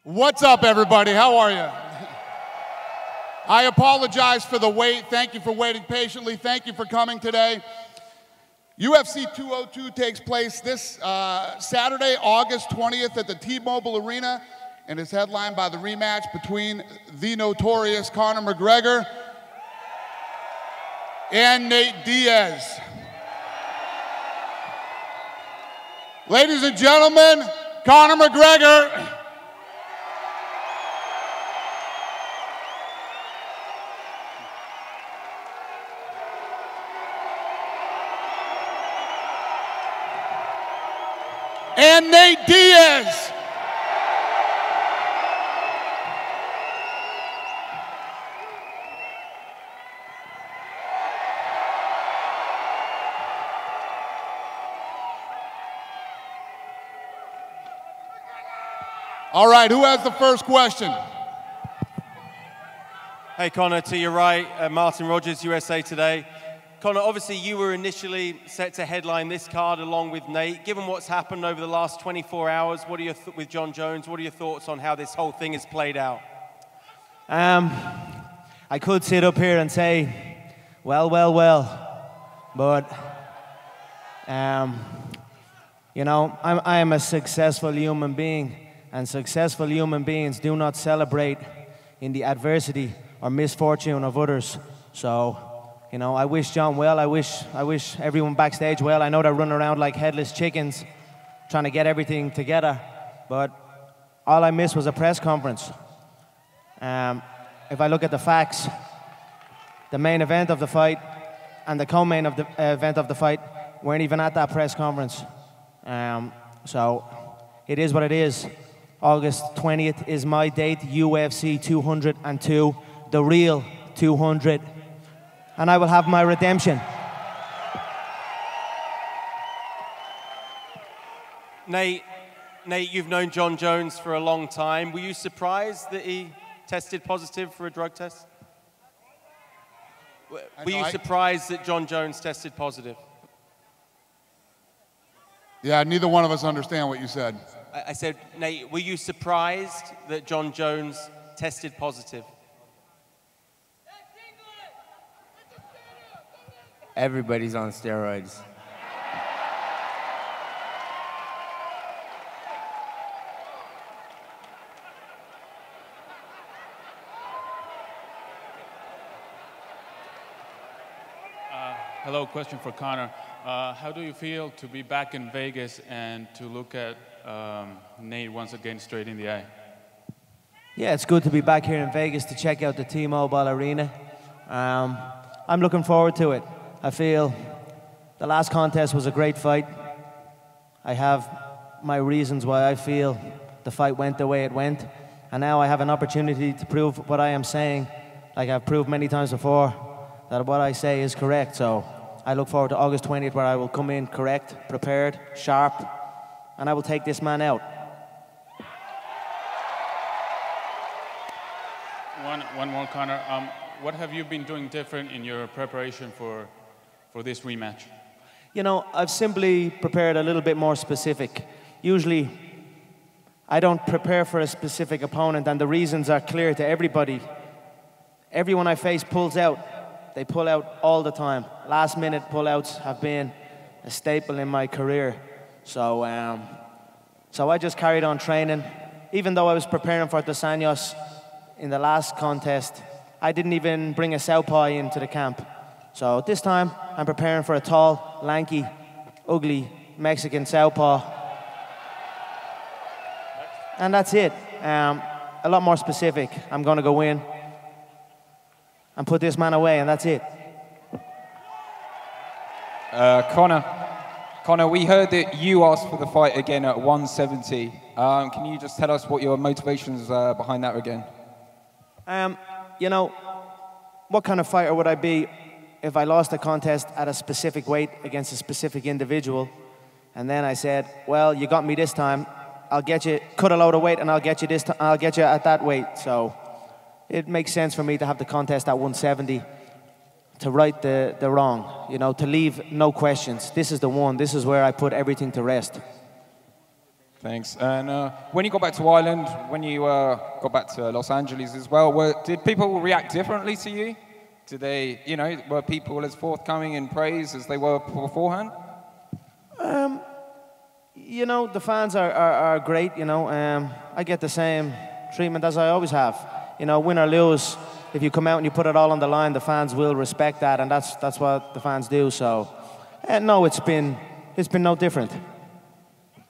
What's up, everybody? How are you? I apologize for the wait. Thank you for waiting patiently. Thank you for coming today. UFC 202 takes place this Saturday, August 20th at the T-Mobile Arena, and is headlined by the rematch between the notorious Conor McGregor and Nate Diaz. Ladies and gentlemen, Conor McGregor. And Nate Diaz. All right, who has the first question? Hey, Conor, to your right, Martin Rogers, USA Today. Conor, obviously you were initially set to headline this card along with Nate. Given what's happened over the last 24 hours, what are your with Jon Jones, what are your thoughts on how this whole thing has played out? I could sit up here and say, well, but you know, I am a successful human being, and successful human beings do not celebrate in the adversity or misfortune of others. So, you know, I wish Jon well. I wish everyone backstage well. I know they're running around like headless chickens trying to get everything together, but all I missed was a press conference. If I look at the facts, the main event of the fight and the co-main of the event of the fight weren't even at that press conference. So it is what it is. August 20th is my date, UFC 202, the real 200. And I will have my redemption. Nate, you've known Jon Jones for a long time. Were you surprised that he tested positive for a drug test? Were you surprised that Jon Jones tested positive? Yeah, neither one of us understand what you said. I said, Nate, were you surprised that Jon Jones tested positive? Everybody's on steroids. Hello, question for Conor. How do you feel to be back in Vegas and to look at Nate once again straight in the eye? Yeah, it's good to be back here in Vegas to check out the T-Mobile Arena. I'm looking forward to it. I feel the last contest was a great fight. I have my reasons why I feel the fight went the way it went. And now I have an opportunity to prove what I am saying, like I've proved many times before, that what I say is correct. So I look forward to August 20th, where I will come in correct, prepared, sharp, and I will take this man out. One more, Conor. What have you been doing different in your preparation for this rematch? You know, I've simply prepared a little bit more specific. Usually, I don't prepare for a specific opponent, and the reasons are clear to everybody. Everyone I face pulls out. They pull out all the time. Last-minute pullouts have been a staple in my career. So I just carried on training. Even though I was preparing for Dos Anjos in the last contest, I didn't even bring a southpaw into the camp. So this time, I'm preparing for a tall, lanky, ugly Mexican southpaw. And that's it. A lot more specific. I'm going to go in and put this man away, and that's it. Conor, we heard that you asked for the fight again at 170. Can you just tell us what your motivations behind that again? You know, what kind of fighter would I be if I lost a contest at a specific weight against a specific individual, and then I said, well, you got me this time, I'll get you, cut a load of weight, and I'll get you this time, I'll get you at that weight. So it makes sense for me to have the contest at 170 to right the wrong, you know, to leave no questions. This is the one. This is where I put everything to rest. Thanks. And when you got back to Ireland, when you got back to Los Angeles as well, did people react differently to you? Did they, were people as forthcoming in praise as they were beforehand? The fans are great, I get the same treatment as I always have. Win or lose, if you come out and you put it all on the line, the fans will respect that, and that's what the fans do. So, no, it's been no different.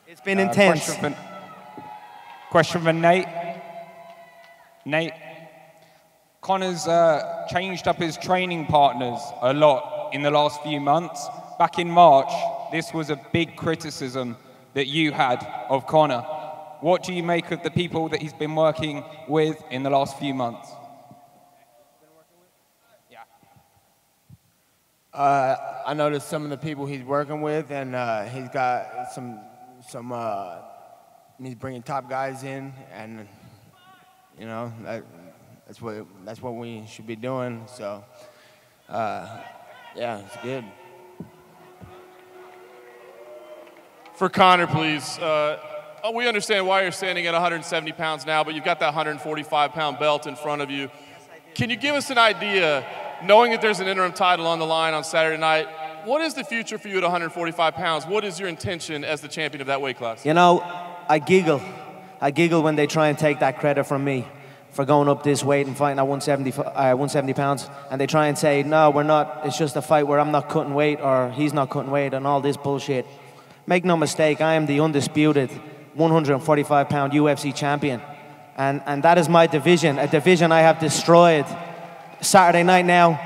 It's been intense. Question for Nate. Nate, Conor's changed up his training partners a lot in the last few months. Back in March, this was a big criticism that you had of Conor. What do you make of the people that he's been working with in the last few months? I noticed some of the people he's working with, and he's got some. He's bringing top guys in, and that's what we should be doing. So, yeah, it's good. For Conor, please. We understand why you're standing at 170 pounds now, but you've got that 145-pound belt in front of you. Can you give us an idea, knowing that there's an interim title on the line on Saturday night, what is the future for you at 145 pounds? What is your intention as the champion of that weight class? I giggle. I giggle when they try and take that credit from me for going up this weight and fighting at 170 pounds. And they try and say, no, we're not. It's just a fight where I'm not cutting weight or he's not cutting weight and all this bullshit. Make no mistake, I am the undisputed 145-pound UFC champion. And that is my division, a division I have destroyed. Saturday night now,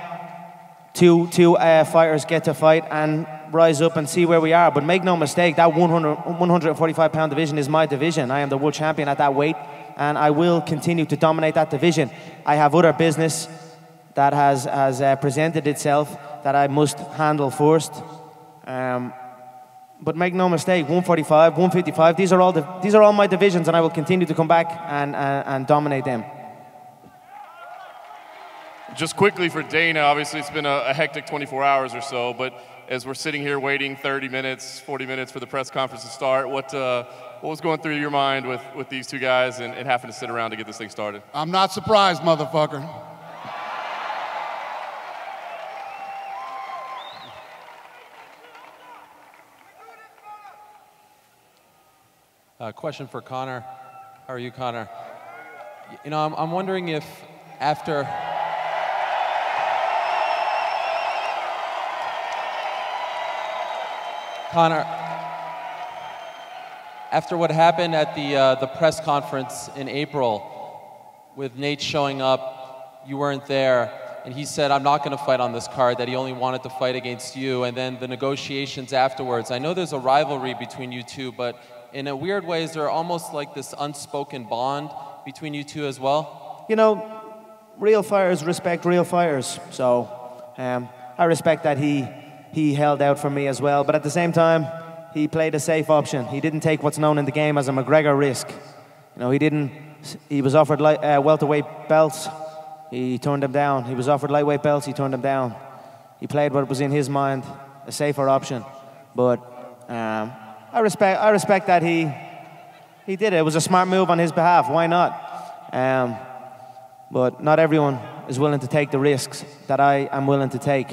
two fighters get to fight and rise up and see where we are. But make no mistake, that 145-pound division is my division. I am the world champion at that weight, and I will continue to dominate that division. I have other business that has presented itself that I must handle first. But make no mistake, 145, 155, these are all my divisions, and I will continue to come back and dominate them. Just quickly for Dana, obviously it's been a hectic 24 hours or so, but as we're sitting here waiting 30 minutes, 40 minutes for the press conference to start, what was going through your mind with these two guys and having to sit around to get this thing started? I'm not surprised, motherfucker. Question for Conor. How are you, Conor? I'm wondering if after... Conor, after what happened at the press conference in April with Nate showing up, you weren't there, and he said, I'm not going to fight on this card, that he only wanted to fight against you, and then the negotiations afterwards. I know there's a rivalry between you two, but in a weird way, is there almost like this unspoken bond between you two as well? Real fighters respect real fighters, so I respect that he held out for me as well, but at the same time, he played a safe option. He didn't take what's known in the game as a McGregor risk. He was offered welterweight belts, he turned them down. He was offered lightweight belts, he turned them down. He played what was in his mind, a safer option. But I respect that he did it. It was a smart move on his behalf. Why not? But not everyone is willing to take the risks that I am willing to take.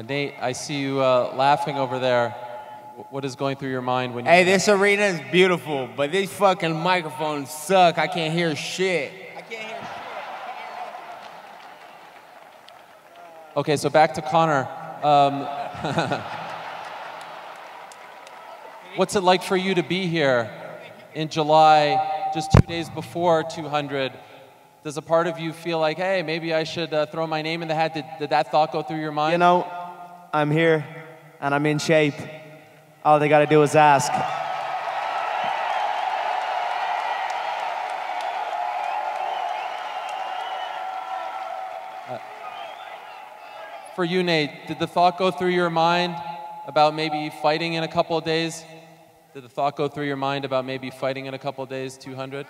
Nate, I see you laughing over there. What is going through your mind when you... Hey, this arena is beautiful, but these fucking microphones suck. I can't hear shit. Okay, so back to Conor. What's it like for you to be here in July, just 2 days before 200? Does a part of you feel like, hey, maybe I should throw my name in the hat? Did that thought go through your mind? I'm here and I'm in shape. All they got to do is ask. For you, Nate, did the thought go through your mind about maybe fighting in a couple of days? Did the thought go through your mind about maybe fighting in a couple of days, 200?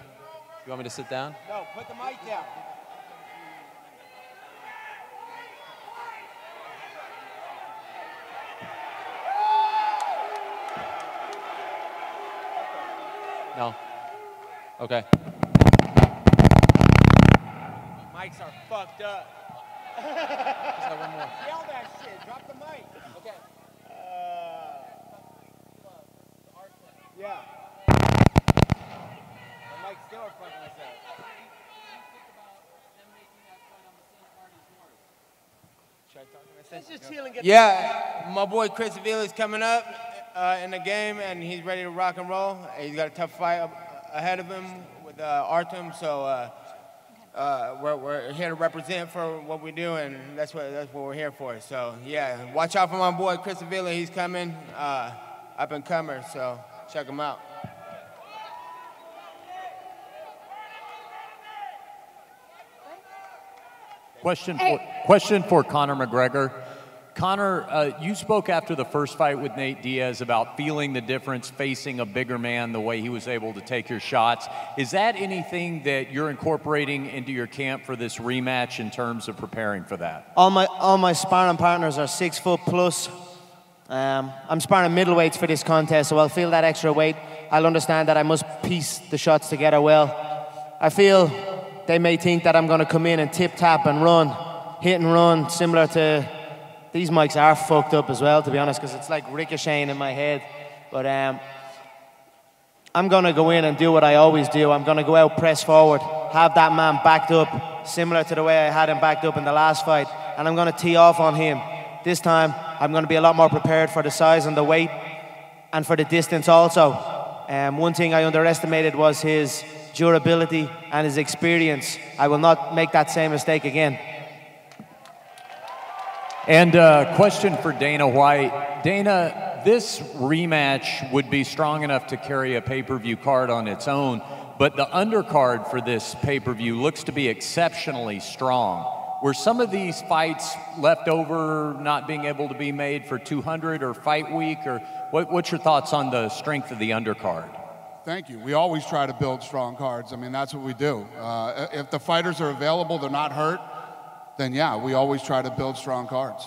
You want me to sit down? No, put the mic down. No? Okay. Mics are fucked up. Just got one more. Yell that shit. Drop the mic. Okay. Yeah. The mic still are fucking us up. Yeah, my boy Chris Avila's coming up in the game, and he's ready to rock and roll. He's got a tough fight ahead of him with Artem, so we're here to represent for what we do, and that's what we're here for. So yeah, watch out for my boy Chris Avila. He's coming, up and comer. So check him out. Question for Conor McGregor. Conor, you spoke after the first fight with Nate Diaz about feeling the difference facing a bigger man, the way he was able to take your shots. Is that anything that you're incorporating into your camp for this rematch in terms of preparing for that? All my sparring partners are 6 foot plus. I'm sparring middleweights for this contest, so I'll feel that extra weight. I'll understand that I must piece the shots together well. I feel they may think that I'm going to come in and tip-tap and run, hit and run, similar to... These mics are fucked up as well, to be honest, because it's like ricocheting in my head. But I'm going to go in and do what I always do. I'm going to go out, press forward, have that man backed up, similar to the way I had him backed up in the last fight. And I'm going to tee off on him. This time, I'm going to be a lot more prepared for the size and the weight and for the distance also. One thing I underestimated was his durability and his experience. I will not make that same mistake again. And question for Dana White. Dana, this rematch would be strong enough to carry a pay-per-view card on its own, but the undercard for this pay-per-view looks to be exceptionally strong. Were some of these fights left over, not being able to be made for 200 or fight week, or what's your thoughts on the strength of the undercard? Thank you. We always try to build strong cards. I mean, that's what we do. If the fighters are available, they're not hurt, then yeah, we always try to build strong cards.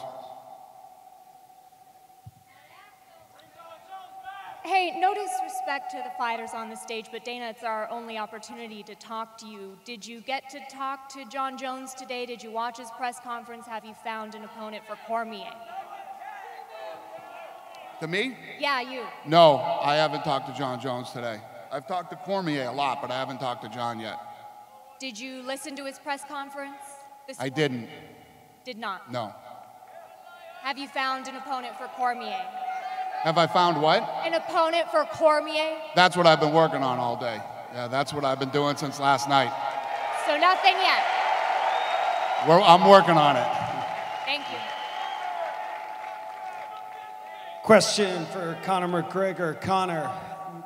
Hey, no disrespect to the fighters on the stage, but Dana, it's our only opportunity to talk to you. Did you get to talk to Jon Jones today? Did you watch his press conference? Have you found an opponent for Cormier? To me? Yeah, you. No, I haven't talked to Jon Jones today. I've talked to Cormier a lot, but I haven't talked to Jon yet. Did you listen to his press conference? I didn't. Did not? No. Have you found an opponent for Cormier? Have I found what? An opponent for Cormier? That's what I've been working on all day. Yeah, that's what I've been doing since last night. So nothing yet? I'm working on it. Thank you. Question for Conor McGregor. Conor,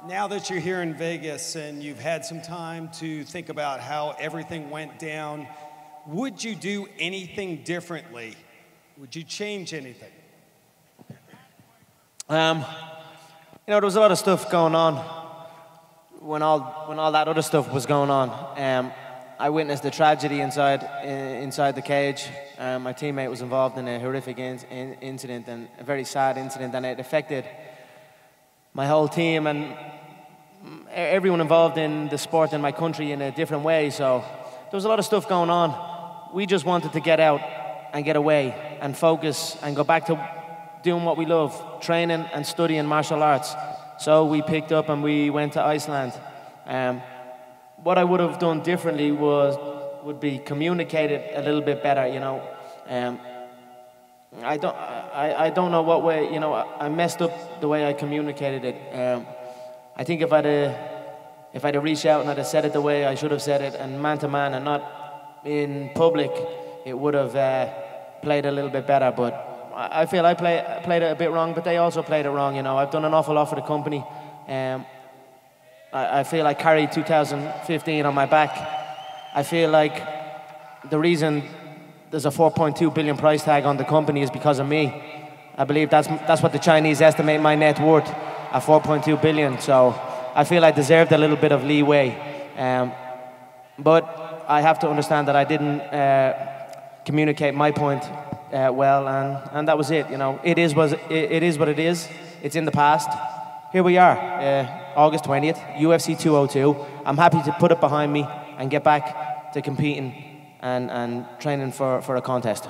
now that you're here in Vegas and you've had some time to think about how everything went down, would you do anything differently? Would you change anything? You know, there was a lot of stuff going on when all that other stuff was going on. I witnessed the tragedy inside the cage. My teammate was involved in a horrific incident, and a very sad incident, and it affected my whole team and everyone involved in the sport in my country in a different way. So there was a lot of stuff going on. We just wanted to get out and get away and focus and go back to doing what we love, training and studying martial arts. So we picked up and we went to Iceland. What I would have done differently would be communicated a little bit better, you know. I don't know what way, you know, I messed up the way I communicated it. I think if I'd have reached out and I'd have said it the way I should have said it, and man to man and not in public, it would have played a little bit better. But I feel I played it a bit wrong, but they also played it wrong, you know. I've done an awful lot for the company. I feel I carried 2015 on my back. I feel like the reason there's a 4.2 billion price tag on the company is because of me. I believe that's what the Chinese estimate my net worth at 4.2 billion. So I feel I deserved a little bit of leeway. But I have to understand that I didn't communicate my point well, and that was it. You know, it is what it is. It's in the past. Here we are. August 20th, UFC 202. I'm happy to put it behind me and get back to competing and training for a contest.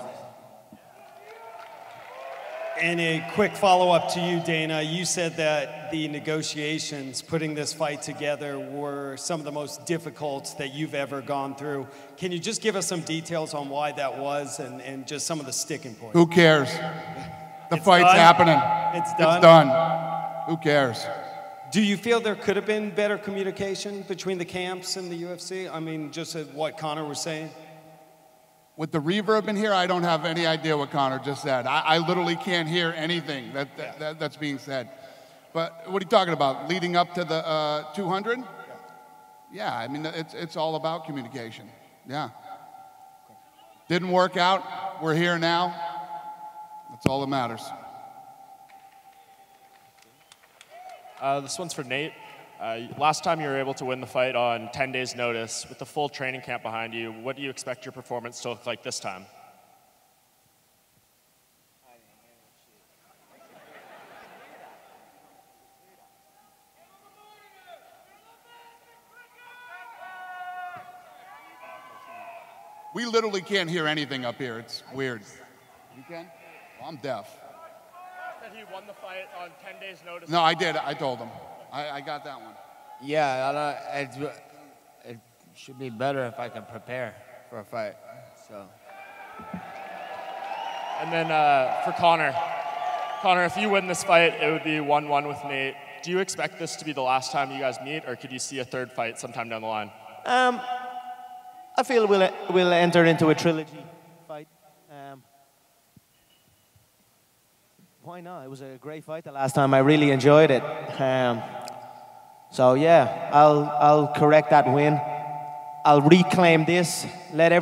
And a quick follow-up to you, Dana. You said that the negotiations, putting this fight together, were some of the most difficult that you've ever gone through. Can you just give us some details on why that was and just some of the sticking points? Who cares? The It's fight's done? happening. It's done? It's done. Who cares? Do you feel there could have been better communication between the camps and the UFC? I mean, just what Conor was saying? With the reverb in here, I don't have any idea what Conor just said. I literally can't hear anything that's being said. But what are you talking about? Leading up to the 200? Yeah, I mean, it's all about communication. Yeah. Didn't work out. We're here now. That's all that matters. This one's for Nate. Last time you were able to win the fight on 10 days' notice, with the full training camp behind you, what do you expect your performance to look like this time? We literally can't hear anything up here. It's weird. You can? Well, I'm deaf. That he won the fight on 10 days' notice. No, I did. I told him. I got that one. Yeah, it should be better if I can prepare for a fight. So. And then for Conor. Conor, if you win this fight, it would be 1-1 with Nate. Do you expect this to be the last time you guys meet, or could you see a third fight sometime down the line? I feel we'll enter into a trilogy fight. Why not? It was a great fight the last time. I really enjoyed it. So yeah, I'll correct that win. I'll reclaim this. Let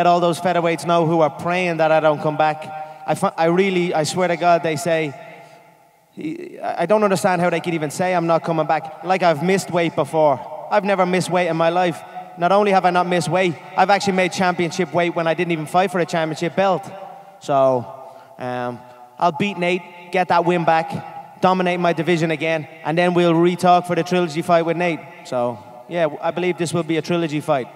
all those featherweights know who are praying that I don't come back. I swear to God, they say, I don't understand how they could even say I'm not coming back. Like I've missed weight before. I've never missed weight in my life. Not only have I not missed weight, I've actually made championship weight when I didn't even fight for a championship belt. So I'll beat Nate, get that win back, dominate my division again, and then we'll re-talk for the trilogy fight with Nate. So yeah, I believe this will be a trilogy fight.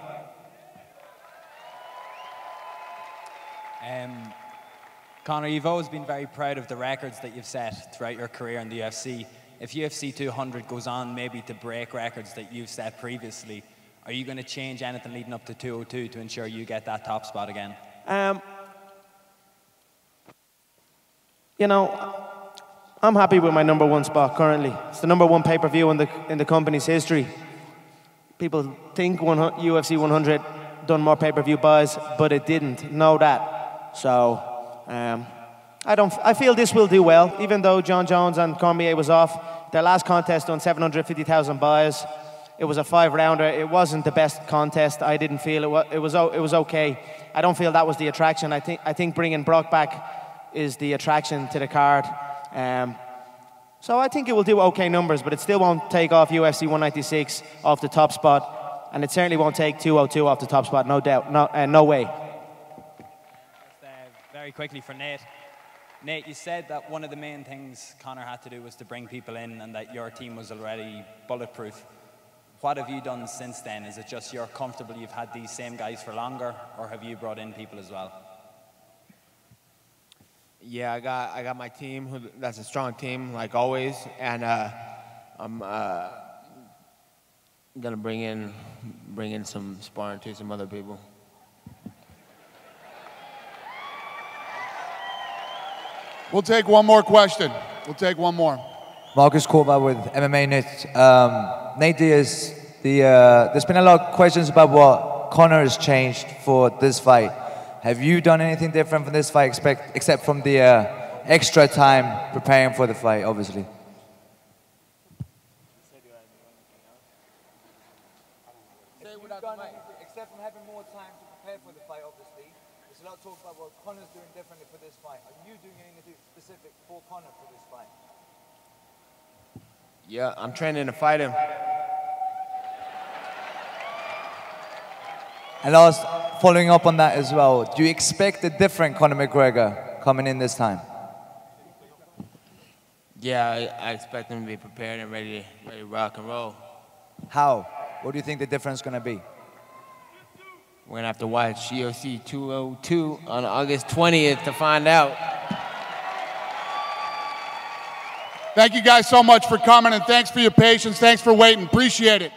Conor, you've always been very proud of the records that you've set throughout your career in the UFC. If UFC 200 goes on maybe to break records that you've set previously, are you going to change anything leading up to 202 to ensure you get that top spot again? You know, I'm happy with my #1 spot currently. It's the #1 pay-per-view in the company's history. People think UFC 100 done more pay-per-view buys, but it didn't. Know that. So I feel this will do well, even though Jon Jones and Cormier was off. Their last contest done 750,000 buys. It was a 5-rounder. It wasn't the best contest. I didn't feel it was okay. I don't feel that was the attraction. I think bringing Brock back is the attraction to the card. So I think it will do okay numbers, but it still won't take off UFC 196 off the top spot, and it certainly won't take 202 off the top spot. No doubt. No way. Just, very quickly for Nate. Nate, you said that one of the main things Conor had to do was to bring people in, and that your team was already bulletproof. What have you done since then? Is it just you're comfortable you've had these same guys for longer, or have you brought in people as well? Yeah, I got my team. That's a strong team, like always, and I'm gonna bring in some sparring to some other people. We'll take one more question. We'll take one more. Marcus Corba with MMA Net. Nate Diaz, there's been a lot of questions about what Conor has changed for this fight. Have you done anything different from this fight, except from the extra time preparing for the fight, obviously? Except from having more time to prepare for the fight, obviously. There's a lot of talk about what Conor's doing differently for this fight. Are you doing anything specific for Conor for this fight? Yeah, I'm training to fight him. And last, following up on that as well, do you expect a different Conor McGregor coming in this time? Yeah, I expect him to be prepared and ready to rock and roll. How? What do you think the difference is going to be? We're going to have to watch UFC 202 on August 20th to find out. Thank you guys so much for coming, and thanks for your patience. Thanks for waiting. Appreciate it.